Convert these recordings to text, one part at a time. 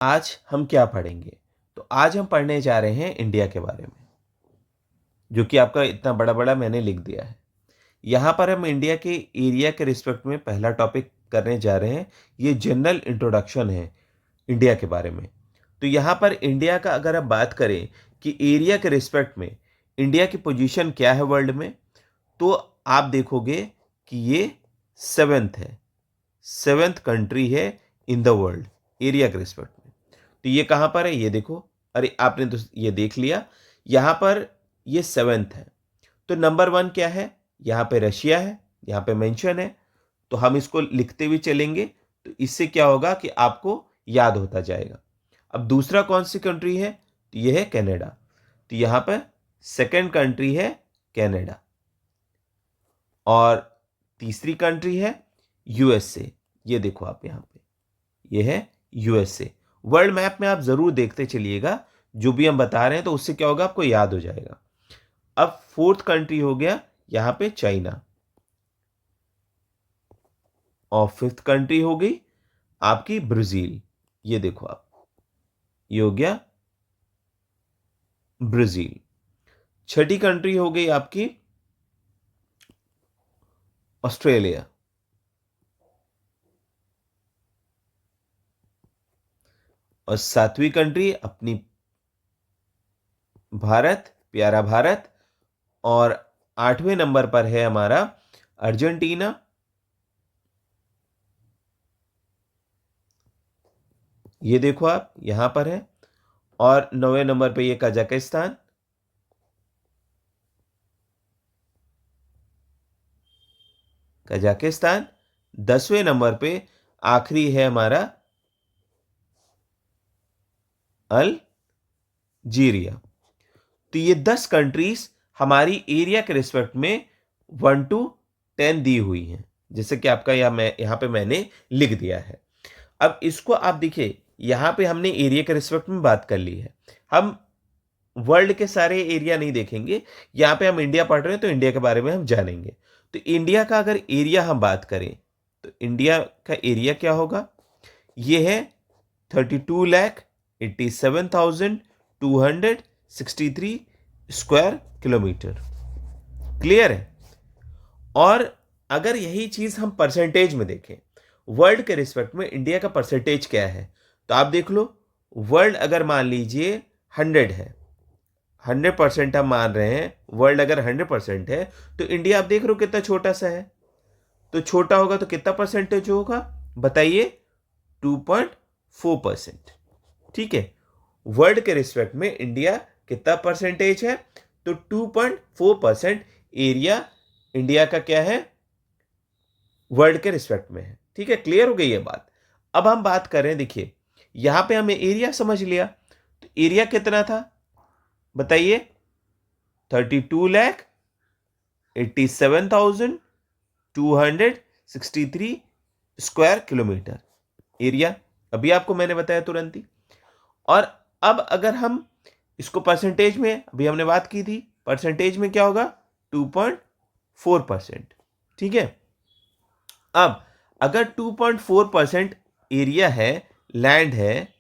आज हम क्या पढ़ेंगे? तो आज हम पढ़ने जा रहे हैं इंडिया के बारे में, जो कि आपका इतना बड़ा-बड़ा मैंने लिख दिया है। यहाँ पर हम इंडिया के एरिया के रिस्पेक्ट में पहला टॉपिक करने जा रहे हैं। ये जनरल इंट्रोडक्शन है इंडिया के बारे में। तो यहाँ पर इंडिया का अगर हम बात करें कि एरिया के रिस्पेक्ट में इंडिया की पोजीशन क्या है वर्ल्ड में, तो आप देखोगे कि ये 7th है। 7th कंट्री है इन द वर्ल्ड एरिया के रिस्पेक्ट में। तो ये कहाँ पर है? ये देखो। अरे आपने तो ये देख लिया। यहाँ पर ये 7th है। तो नंबर 1 क्या है? यहाँ पे रशिया है, यहाँ पे मेंशन है। तो हम इसको लिखते हुए चलेंगे, तो इससे क्या होगा कि आपको याद होता जाएगा। अब दूसरा कौन सी कंट्री है? तो ये है कनाडा। तो यहाँ पे सेकंड कंट्री है कनाडा। और तीसरी कंट्री है यूएसए। ये देखो आप यहाँ पे, ये है यूएसए। वर्ल्ड मैप में आप जरूर देखते चलिएगा, जो भी हम बता रहे हैं तो उससे क्या होगा आपको याद हो जाएगा। अब फोर्थ कंट्री हो गया यहाँ पे चाइना, और फिफ्थ कंट्री हो गई आपकी ब्राजील। ये देखो आप, ये हो गया ब्राजील। छठी कंट्री हो गई आपकी ऑस्ट्रेलिया। और सातवीं कंट्री अपनी भारत, प्यारा भारत। और 8वें नंबर पर है हमारा अर्जेंटीना। ये देखो आप यहां पर है। और 9वें नंबर पे ये कजाकिस्तान। कजाकिस्तान 10वें नंबर पे आखिरी है हमारा अल्जीरिया। तो ये 10 कंट्रीज हमारी एरिया के रिस्पेक्ट में 1 to 10 दी हुई हैं, जैसे कि आपका यहाँ पे मैंने लिख दिया है। अब इसको आप देखिए, यहाँ पे हमने एरिया के रिस्पेक्ट में बात कर ली है। हम वर्ल्ड के सारे एरिया नहीं देखेंगे, यहाँ पे हम इंडिया पढ़ रहे हैं तो इंडिया के बारे में हम जानेंगे। तो इंडिया का अगर एरिया हम बात करें, तो इंडिया का एरिया क्या होगा? ये है 32,87,263 स्क्वायर किलोमीटर। क्लियर है? और अगर यही चीज हम परसेंटेज में देखें, वर्ल्ड के रिस्पेक्ट में इंडिया का परसेंटेज क्या है, तो आप देख लो। वर्ल्ड अगर मान लीजिए 100 है, 100% हम मान रहे हैं, वर्ल्ड अगर 100% है, तो इंडिया आप देख रहे हो कितना छोटा सा है। तो छोटा होगा तो कितना परसेंटेज होगा बताइए? 2.4%। ठीक है, वर्ल्ड के रिस्पेक्ट में इंडिया कितना परसेंटेज है? तो 2.4% एरिया इंडिया का क्या है? वर्ल्ड के रिस्पेक्ट में है। ठीक है, क्लियर हो गई ये बात। अब हम बात करें, देखिए यहां पे हमें एरिया समझ लिया, तो एरिया कितना था बताइए? 32,87,263 स्क्वायर किलोमीटर एरिया। अभी आपको मैंने बताया तुरंत ही। और अब अगर हम इसको परसेंटेज में, अभी हमने बात की थी, परसेंटेज में क्या होगा? 2.4%। ठीक है, अब अगर 2.4% एरिया है, लैंड है,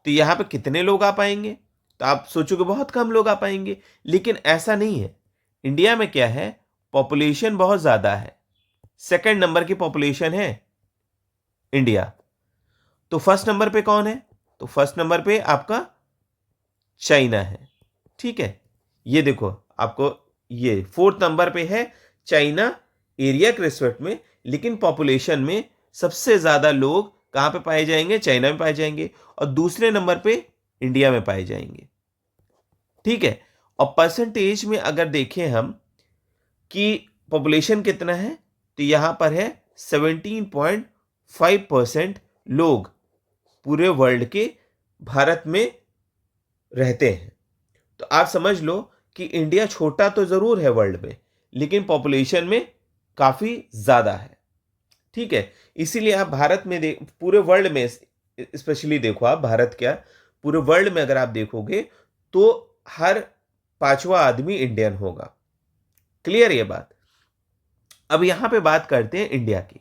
तो यहां पे कितने लोग आ पाएंगे? तो आप सोचोगे बहुत कम लोग आ पाएंगे, लेकिन ऐसा नहीं है। इंडिया में क्या है? पॉपुलेशन बहुत ज्यादा है। सेकंड नंबर की पॉपुलेशन है इंडिया। तो फर्स्ट नंबर पे कौन है? तो फर्स्ट नंबर पे आपका चाइना है। ठीक है, ये देखो आपको, ये फोर्थ नंबर पे है चाइना एरिया के रिस्पेक्ट में, लेकिन पॉपुलेशन में सबसे ज्यादा लोग कहां पे पाए जाएंगे? चाइना में पाए जाएंगे। और दूसरे नंबर पे इंडिया में पाए जाएंगे। ठीक है, और परसेंटेज में अगर देखें हम कि पॉपुलेशन कितना है, तो यहां पर है 17.5% लोग पूरे वर्ल्ड के भारत में रहते हैं। तो आप समझ लो कि इंडिया छोटा तो जरूर है वर्ल्ड में, लेकिन पॉपुलेशन में काफी ज्यादा है। ठीक है, इसीलिए आप भारत में पूरे वर्ल्ड में स्पेशली देखो, आप भारत क्या, पूरे वर्ल्ड में अगर आप देखोगे तो हर पांचवा आदमी इंडियन होगा। क्लियर ये बात? अब यहां पे बात करते हैं इंडिया की।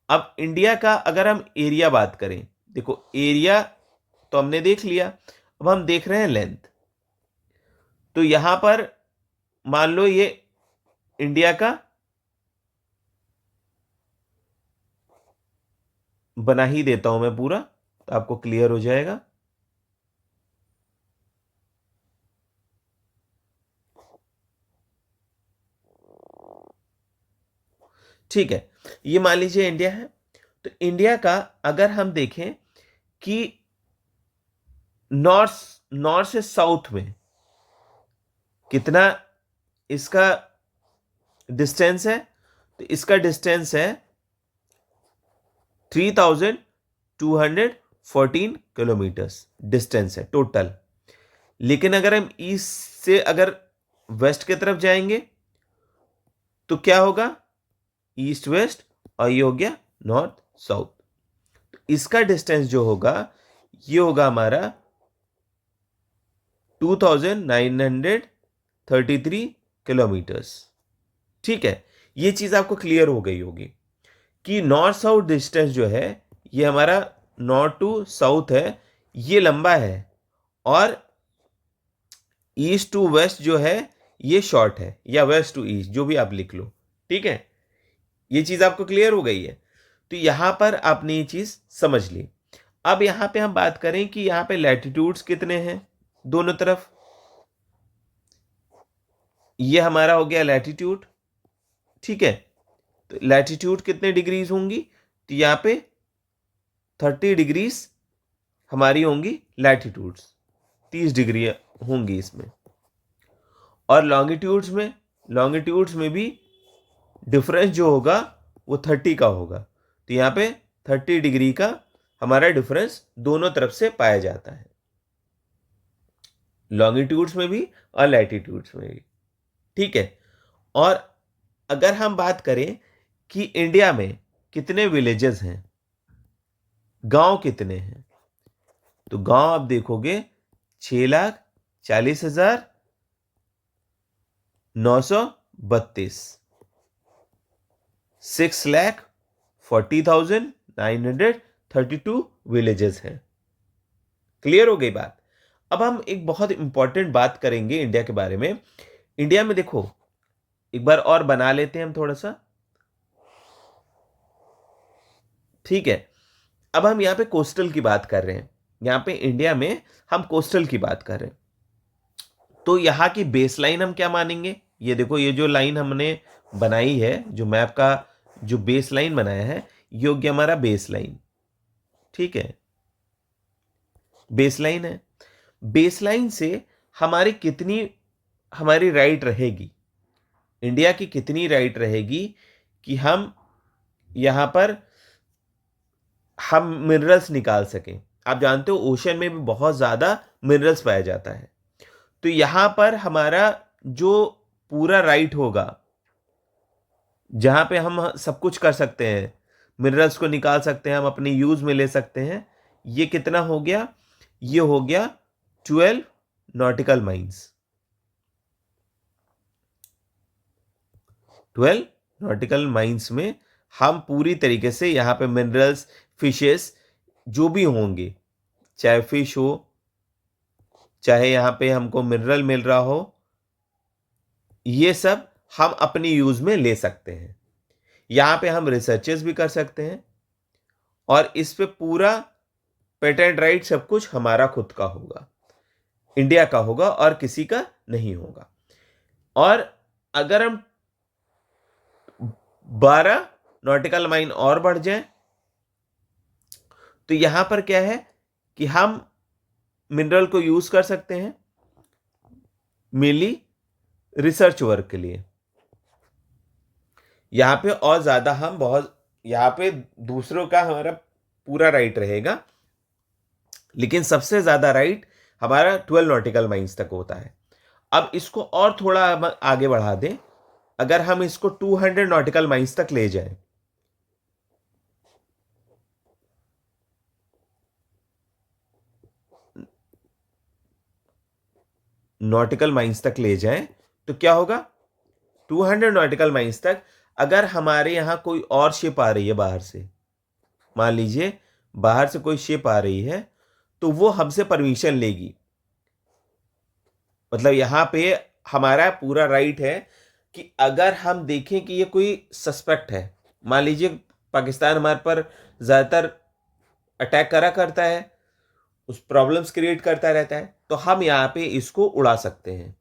अब इंडिया का अगर हम एरिया बात करें, देखो एरिया तो हमने देख लिया। अब हम देख रहे हैं लेंथ। तो यहां पर मान लो ये इंडिया का बना ही देता हूं मैं पूरा, तो आपको क्लियर हो जाएगा। ठीक है, ये मान लीजिए इंडिया है। तो इंडिया का अगर हम देखें कि नॉर्थ नॉर्थ से साउथ में कितना इसका डिस्टेंस है, तो इसका डिस्टेंस है 3214 किलोमीटर्स डिस्टेंस है टोटल। लेकिन अगर हम ईस्ट से अगर वेस्ट की तरफ जाएंगे तो क्या होगा, ईस्ट वेस्ट, और ये हो गया नॉर्थ साउथ। तो इसका डिस्टेंस जो होगा ये होगा हमारा 2933 किलोमीटर्स। ठीक है, ये चीज आपको क्लियर हो गई होगी कि नॉर्थ साउथ डिस्टेंस जो है ये हमारा नॉर्थ टू साउथ है, ये लंबा है, और ईस्ट टू वेस्ट जो है ये शॉर्ट है, या वेस्ट टू ईस्ट, जो भी आप लिख लो। ठीक है, ये चीज आपको क्लियर हो गई है। तो यहां पर आपने ये चीज समझ ली। अब यहां पे हम बात करें कि यहां पे लैटिट्यूड्स कितने हैं दोनों तरफ। ये हमारा हो गया लैटिट्यूड। ठीक है, तो लैटिट्यूड कितने डिग्रीज होंगी, तो यहां पे 30 डिग्रीज हमारी होंगी लैटिट्यूड्स, 30 डिग्री होंगी इसमें। और लॉन्गिट्यूड्स में भी डिफरेंस जो होगा वो 30 का होगा। तो यहां पे 30 डिग्री का हमारा डिफरेंस दोनों तरफ से पाया जाता है, लॉन्गिट्यूड्स में भी और लैटिट्यूड्स में भी। ठीक है, और अगर हम बात करें कि इंडिया में कितने विलेजेस हैं, गांव कितने हैं, तो गांव आप देखोगे 6,40,932, 6,40,932 विलेजेस हैं। क्लियर हो गई बात। अब हम एक बहुत इंपॉर्टेंट बात करेंगे इंडिया के बारे में। इंडिया में देखो, एक बार और बना लेते हैं हम थोड़ा सा। ठीक है, अब हम यहां पे कोस्टल की बात कर रहे हैं, यहां पे इंडिया में हम कोस्टल की बात कर रहे हैं। तो यहां की बेस लाइन हम क्या मानेंगे, ये देखो, ये जो लाइन हमने बनाई है, जो मैप का जो बेस लाइन बनाया है, ये हो गया हमारा बेस लाइन। ठीक है, बेस लाइन है। बेस लाइन से हमारी राइट रहेगी, इंडिया की कितनी राइट रहेगी कि हम यहां पर हम मिनरल्स निकाल सकें। आप जानते हो ओशन में भी बहुत ज्यादा मिनरल्स पाया जाता है। तो यहां पर हमारा जो पूरा राइट होगा, जहां पे हम सब कुछ कर सकते हैं, मिनरल्स को निकाल सकते हैं, हम अपने यूज में ले सकते हैं, ये कितना हो गया, ये हो गया 12 नॉटिकल माइल्स। 12 नॉटिकल माइल्स में हम पूरी तरीके से यहां पे मिनरल्स, फिशेस जो भी होंगे, चाहे फिश हो, चाहे यहां पे हमको मिनरल मिल रहा हो, ये सब हम अपनी यूज में ले सकते हैं। यहां पे हम रिसर्चेस भी कर सकते हैं, और इस पे पूरा पेटेंट राइट सब कुछ हमारा खुद का होगा, इंडिया का होगा, और किसी का नहीं होगा। और अगर हम 12 नॉटिकल माइल और बढ़ जाए, तो यहां पर क्या है कि हम मिनरल को यूज कर सकते हैं मेनली रिसर्च वर्क के लिए। यहां पे और ज्यादा हम बहुत, यहां पे दूसरों का हमारा पूरा राइट रहेगा, लेकिन सबसे ज्यादा राइट हमारा 12 नॉटिकल माइल्स तक होता है। अब इसको और थोड़ा आगे बढ़ा दें, अगर हम इसको 200 नॉटिकल माइल्स तक ले जाएं, नॉटिकल माइल्स तक ले जाएं, तो क्या होगा, 200 नॉटिकल माइल्स तक अगर हमारे यहां कोई और शिप आ रही है बाहर से, मान लीजिए बाहर से कोई शिप आ रही है, तो वो हमसे परमिशन लेगी। मतलब यहाँ पे हमारा पूरा राइट है कि अगर हम देखें कि ये कोई सस्पेक्ट है, मान लीजिए पाकिस्तान हमारे पर ज़्यादातर अटैक करा करता है, उस प्रॉब्लम्स क्रिएट करता रहता है, तो हम यहाँ पे इसको उड़ा सकते हैं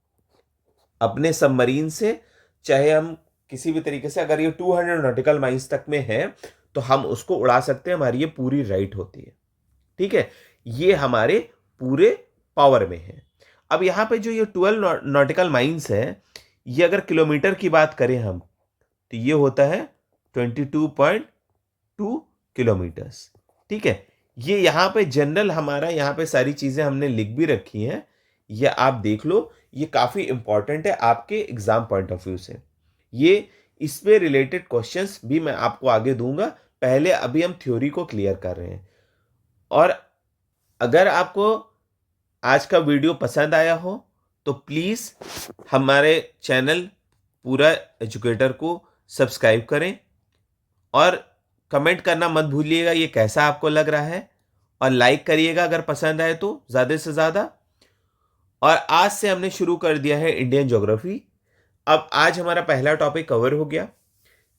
अपने सबमरीन से। चाहे हम किसी भी तरीके से, अगर ये 200 नॉटिकल माइल्स तक में है तो हम उसको उड़ा सकते हैं, हमारी ये पूरी राइट होती है। ठीक है, ये हमारे पूरे पावर में है। अब यहाँ पे जो ये 12 नॉटिकल माइल्स है, ये अगर किलोमीटर की बात करें हम, तो ये होता है 22.2 किलोमीटर्स। ठीक है, ये यहाँ पे जनरल हमारा, यहाँ पे सारी चीजें हमने लिख भी रखी हैं, ये आप देख लो, ये काफी इंपॉर्टेंट है आपके एग्जाम पॉइंट ऑफ व्यू से। ये इस पे रिलेटेड क्वेश्चंस भी मैं आपको आगे दूंगा, पहले अभी हम थ्योरी को क्लियर कर रहे हैं। और अगर आपको आज का वीडियो पसंद आया हो तो प्लीज हमारे चैनल पूरा एजुकेटर को सब्सक्राइब करें और कमेंट करना मत भूलिएगा ये कैसा आपको लग रहा है, और लाइक करिएगा अगर पसंद आए तो ज़्यादा से ज़्यादा। और आज से हमने शुरू कर दिया है इंडियन ज्योग्राफी। अब आज हमारा पहला टॉपिक कवर हो गया,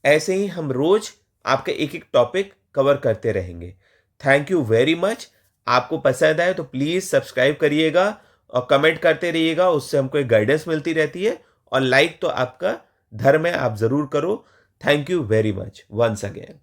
ऐसे ही हम रोज आपके एक एक टॉपिक कवर करते रहेंगे। Thank you very much. आपको पसंद आए तो प्लीज़ सब्सक्राइब करिएगा और कमेंट करते रहिएगा, उससे हमको एक गाइडेंस मिलती रहती है। और लाइक तो आपका धर्म है, आप ज़रूर करो। Thank you very much once again.